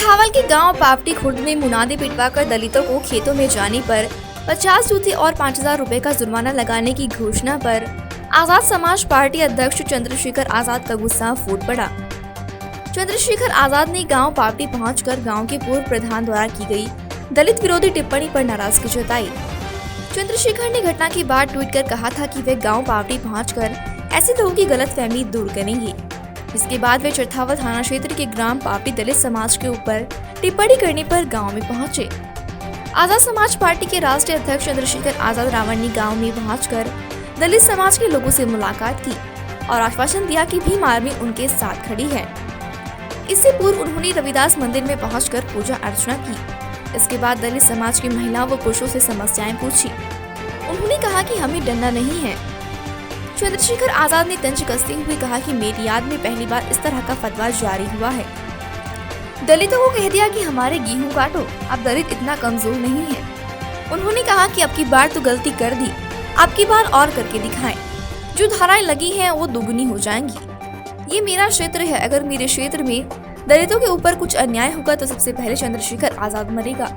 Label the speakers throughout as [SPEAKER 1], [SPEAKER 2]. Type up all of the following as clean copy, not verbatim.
[SPEAKER 1] चरथावल के गांव पापटी खुर्द में मुनादी पिटवाकर दलितों को खेतों में जाने पर 50 जूते और 5000 रुपए का जुर्माना लगाने की घोषणा पर आजाद समाज पार्टी अध्यक्ष चंद्रशेखर आजाद का गुस्सा फूट पड़ा। चंद्रशेखर आजाद ने गांव पापटी पहुंचकर गांव के पूर्व प्रधान द्वारा की गई दलित विरोधी टिप्पणी पर नाराजगी जताई। चंद्रशेखर ने घटना के बाद ट्वीट कर कहा था कि वे गांव पापटी पहुंचकर ऐसे लोगों की गलतफहमी दूर करेंगे। इसके बाद वे चरथावल थाना क्षेत्र के ग्राम पापटी दलित समाज के ऊपर टिप्पणी करने पर गांव में पहुंचे। आजाद समाज पार्टी के राष्ट्रीय अध्यक्ष चंद्रशेखर आजाद रावण ने गांव में पहुंचकर दलित समाज के लोगों से मुलाकात की और आश्वासन दिया कि भीम आर्मी उनके साथ खड़ी है। इससे पूर्व उन्होंने रविदास मंदिर में पहुंचकर पूजा अर्चना की। इसके बाद दलित समाज की महिलाओं व पुरुषों से समस्याएं पूछी। उन्होंने कहा कि हमें डरना नहीं है। चंद्रशेखर आजाद ने तंज कसते हुए कहा कि मेरी याद में पहली बार इस तरह का फतवा जारी हुआ है। दलितों को कह दिया कि हमारे गेहूं काटो, अब दलित इतना कमजोर नहीं है। उन्होंने कहा कि अब की बार तो गलती कर दी, अब की बार और करके दिखाएं। जो धाराएं लगी हैं वो दुगनी हो जाएंगी। ये मेरा क्षेत्र है, अगर मेरे क्षेत्र में दलितों के ऊपर कुछ अन्याय होगा तो सबसे पहले चंद्रशेखर आजाद मरेगा।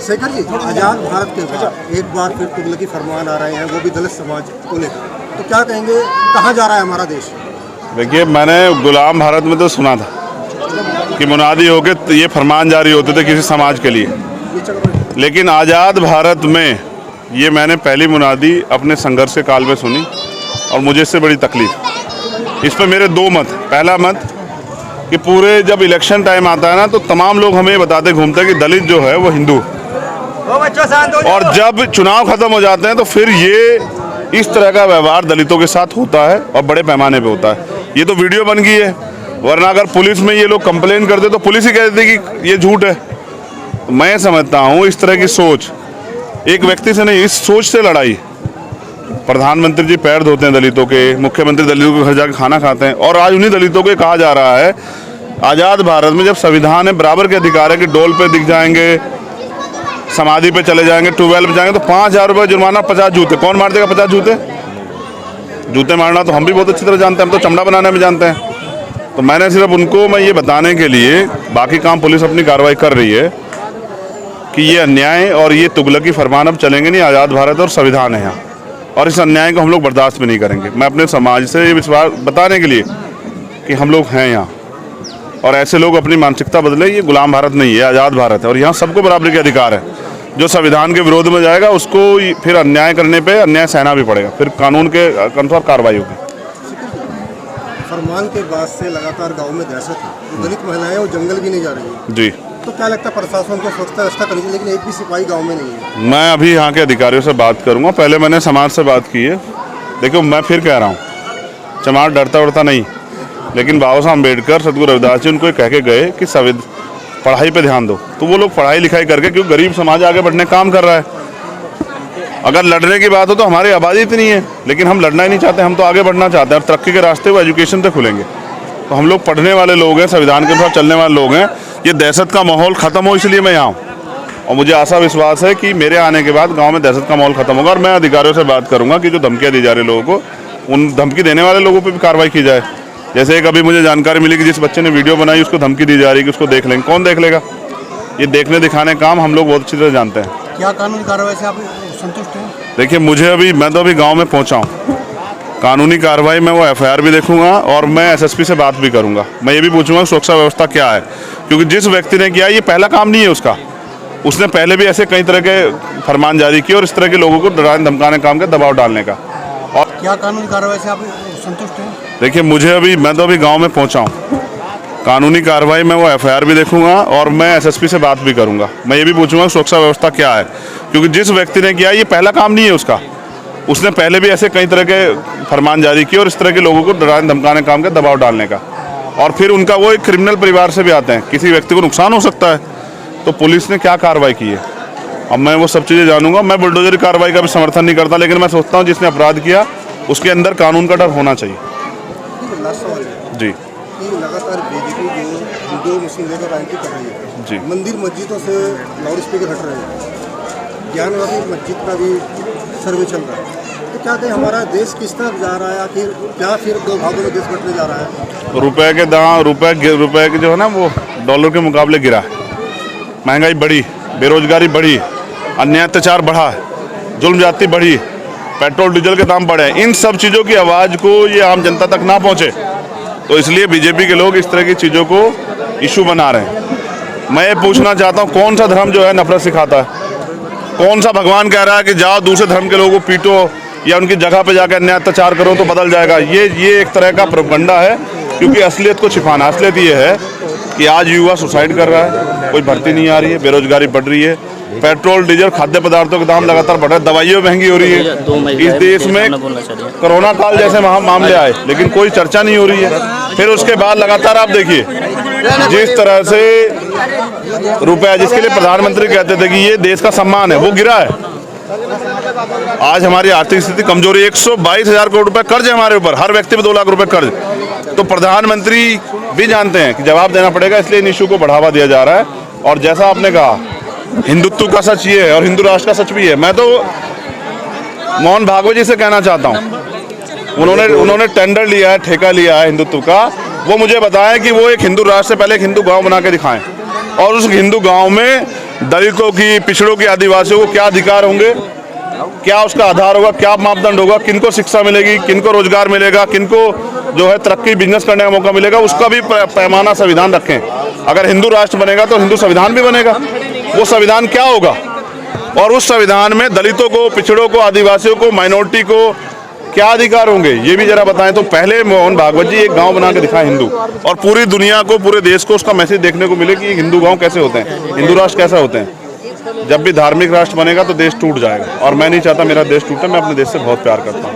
[SPEAKER 2] शेखर जी, आजाद भारत के बाद एक बार फिर तुगलकी फरमान आ रहे हैं, वो भी दलित समाज को लेकर, तो क्या कहेंगे, कहाँ जा रहा है हमारा देश?
[SPEAKER 3] देखिए, मैंने गुलाम भारत में तो सुना था कि मुनादी होके ये फरमान जारी होते थे किसी समाज के लिए, लेकिन आज़ाद भारत में ये मैंने पहली मुनादी अपने संघर्ष के काल में सुनी और मुझे इससे बड़ी तकलीफ। इस पर मेरे दो मत। पहला मत कि पूरे जब इलेक्शन टाइम आता है ना तो तमाम लोग हमें बताते घूमते हैं कि दलित जो है वो हिंदू, और जब चुनाव खत्म हो जाते हैं तो फिर ये इस तरह का व्यवहार दलितों के साथ होता है और बड़े पैमाने पे होता है। ये तो वीडियो बन गई है, वरना अगर पुलिस में ये लोग कंप्लेन करते तो पुलिस ही कह देती कि ये झूठ है। तो मैं समझता हूँ इस तरह की सोच एक व्यक्ति से नहीं, इस सोच से लड़ाई। प्रधानमंत्री जी पैर धोते हैं दलितों के, मुख्यमंत्री दलितों के घर जाकर खाना खाते हैं, और आज उन्हीं दलितों को कहा जा रहा है आज़ाद भारत में जब संविधान है बराबर के अधिकार है कि डोल पे दिख जाएंगे, समाधि पे चले जाएंगे, ट्यूबवेल पे जाएंगे तो 5000 रुपये जुर्माना, 50 जूते। कौन मार देगा 50 जूते? जूते मारना तो हम भी बहुत अच्छी तरह जानते हैं, हम तो चमड़ा बनाने में जानते हैं। तो मैंने सिर्फ उनको मैं ये बताने के लिए, बाकी काम पुलिस अपनी कार्रवाई कर रही है, कि ये अन्याय और ये तुगलकी फरमान अब चलेंगे नहीं। आज़ाद भारत और संविधान है यहाँ, और इस अन्याय को हम लोग बर्दाश्त भी नहीं करेंगे। मैं अपने समाज से ये विश्वास बताने के लिए कि हम लोग हैं यहाँ, और ऐसे लोग अपनी मानसिकता बदले। ये गुलाम भारत नहीं है, आज़ाद भारत है, और यहाँ सबको बराबरी के अधिकार है। जो संविधान के विरोध में जाएगा उसको फिर अन्याय करने पे अन्याय सहना भी पड़ेगा, फिर कानून के अनुसार कार्रवाई होगी।
[SPEAKER 2] फरमान के बाद से लगातार गाँव में दहशत है, दलित महिलाएं वो जंगल भी नहीं जा रही है
[SPEAKER 3] जी।
[SPEAKER 2] तो क्या लगता है प्रशासन को स्वच्छता व्यवस्था करनी चाहिए, लेकिन एक भी सिपाही गाँव में नहीं है?
[SPEAKER 3] मैं अभी यहाँ के अधिकारियों से बात करूँगा, पहले मैंने समाज से बात की है। देखो, मैं फिर कह रहा हूँ, समाज डरता उड़ता नहीं, लेकिन बाबा साहब अम्बेडकर, सदगुरु रविदास जी उनको कह के गए कि पढ़ाई पे ध्यान दो, तो वो लोग पढ़ाई लिखाई करके, क्योंकि गरीब समाज आगे बढ़ने का काम कर रहा है। अगर लड़ने की बात हो तो हमारी आबादी इतनी है, लेकिन हम लड़ना ही नहीं चाहते, हम तो आगे बढ़ना चाहते हैं, और तरक्की के रास्ते वो एजुकेशन से खुलेंगे। तो हम लोग पढ़ने वाले लोग हैं, संविधान के अनुसार चलने वाले लोग हैं। ये दहशत का माहौल खत्म हो, इसलिए मैं यहाँ हूँ, और मुझे आशा विश्वास है कि मेरे आने के बाद गाँव में दहशत का माहौल खत्म होगा। और मैं अधिकारियों से बात करूँगा कि जो धमकियाँ दी जा रही लोगों को, उन धमकी देने वाले लोगों पर भी कार्रवाई की जाए। जैसे एक अभी मुझे जानकारी मिली कि जिस बच्चे ने वीडियो बनाई उसको धमकी दी जा रही है कि उसको देख लेंगे। कौन देख लेगा? ये देखने दिखाने काम हम लोग बहुत अच्छी तरह जानते हैं।
[SPEAKER 2] क्या कानूनी कार्रवाई से आप संतुष्ट हैं?
[SPEAKER 3] देखिए, मैं तो अभी गांव में पहुंचा हूं। कानूनी कार्रवाई में वो एफआईआर भी देखूंगा, और मैं एसएसपी से बात भी करूंगा। मैं ये भी पूछूंगा सुरक्षा व्यवस्था क्या है, क्योंकि जिस व्यक्ति ने किया ये पहला काम नहीं है उसका। उसने पहले भी ऐसे कई तरह के फरमान जारी किए और इस तरह के लोगों को डराने धमकाने काम का दबाव डालने का। और
[SPEAKER 2] क्या कानूनी कार्रवाई से आप संतुष्ट हैं?
[SPEAKER 3] देखिए, मैं तो अभी गाँव में पहुँचा हूँ। कानूनी कार्रवाई में वो एफआईआर भी देखूंगा, और मैं एसएसपी से बात भी करूंगा। मैं ये भी पूछूंगा सुरक्षा व्यवस्था क्या है, क्योंकि जिस व्यक्ति ने किया ये पहला काम नहीं है उसका। उसने पहले भी ऐसे कई तरह के फरमान जारी किए और इस तरह के लोगों को डराने धमकाने काम का दबाव डालने का। और फिर उनका वो एक क्रिमिनल परिवार से भी आते हैं, किसी व्यक्ति को नुकसान हो सकता है, तो पुलिस ने क्या कार्रवाई की है अब मैं वो सब चीज़ें जानूंगा। मैं बुलडोजर कार्रवाई का भी समर्थन नहीं करता, लेकिन मैं सोचता हूँ जिसने अपराध किया उसके अंदर कानून का डर होना चाहिए। जी,
[SPEAKER 2] लगातार बीजेपी जो हिंदू मुस्लिम लेकर राजनीति कर रही है
[SPEAKER 3] जी,
[SPEAKER 2] मंदिर मस्जिदों से लाउड स्पीकर हट रहे हैं, ज्ञानवादी मस्जिद का भी सर्वे चल रहा है, तो तो क्या कहें हमारा देश किस तरफ जा रहा है, आखिर क्या फिर दो भागों में देश बंटने जा रहा है?
[SPEAKER 3] रुपए के दाम रुपए के जो है ना वो डॉलर के मुकाबले गिरा, महंगाई बढ़ी, बेरोजगारी बढ़ी, अन्याय अत्याचार बढ़ा, जुल्म ज्यादती बढ़ी, पेट्रोल डीजल के दाम बढ़े। इन सब चीज़ों की आवाज़ को ये आम जनता तक ना पहुँचे, तो इसलिए बीजेपी के लोग इस तरह की चीज़ों को इशू बना रहे हैं। मैं ये पूछना चाहता हूँ, कौन सा धर्म जो है नफरत सिखाता है? कौन सा भगवान कह रहा है कि जाओ दूसरे धर्म के लोगों को पीटो या उनकी जगह पे जाकर अन्याय अत्याचार करो तो बदल जाएगा? ये एक तरह का प्रोपगंडा है, क्योंकि असलियत को छिपाना। असलियत ये है कि आज युवा सुसाइड कर रहा है, कोई भर्ती नहीं आ रही है, बेरोजगारी बढ़ रही है, पेट्रोल डीजल खाद्य पदार्थों के दाम लगातार बढ़ रहे हैं, दवाइयाँ महंगी हो रही है। इस देश में कोरोना काल जैसे मामले आए, लेकिन कोई चर्चा नहीं हो रही है। फिर उसके बाद लगातार आप देखिए जिस तरह से रुपया, जिसके लिए प्रधानमंत्री कहते थे कि ये देश का सम्मान है, वो गिरा है। आज हमारी आर्थिक स्थिति कमजोरी, 122,000 करोड़ रुपए कर्ज है हमारे ऊपर, हर व्यक्ति पे 2 लाख रुपए कर्ज। तो प्रधानमंत्री भी जानते हैं कि जवाब देना पड़ेगा, इसलिए इन इशू को बढ़ावा दिया जा रहा है। और जैसा आपने कहा, हिंदुत्व का सच ये है और हिंदू राष्ट्र का सच भी है। मैं तो मोहन भागवत जी से कहना चाहता हूँ, उन्होंने टेंडर लिया है, ठेका लिया है हिंदुत्व का, वो मुझे बताएं कि वो एक हिंदू राष्ट्र से पहले एक हिंदू गांव बना के दिखाएं, और उस हिंदू गांव में दलितों की, पिछड़ों की, आदिवासियों को क्या अधिकार होंगे, क्या उसका आधार होगा, क्या मापदंड होगा, किनको शिक्षा मिलेगी, किनको रोजगार मिलेगा, किनको जो है तरक्की बिजनेस करने का मौका मिलेगा, उसका भी पैमाना संविधान रखें। अगर हिंदू राष्ट्र बनेगा तो हिंदू संविधान भी बनेगा। वो संविधान क्या होगा, और उस संविधान में दलितों को, पिछड़ों को, आदिवासियों को, माइनॉरिटी को क्या अधिकार होंगे, ये भी जरा बताएं। तो पहले मोहन भागवत जी एक गांव बना के दिखाएं हिंदू, और पूरी दुनिया को, पूरे देश को उसका मैसेज देखने को मिले कि हिंदू गांव कैसे होते हैं, हिंदू राष्ट्र कैसे होते हैं। जब भी धार्मिक राष्ट्र बनेगा तो देश टूट जाएगा, और मैं नहीं चाहता मेरा देश टूटे। मैं अपने देश से बहुत प्यार करता हूँ।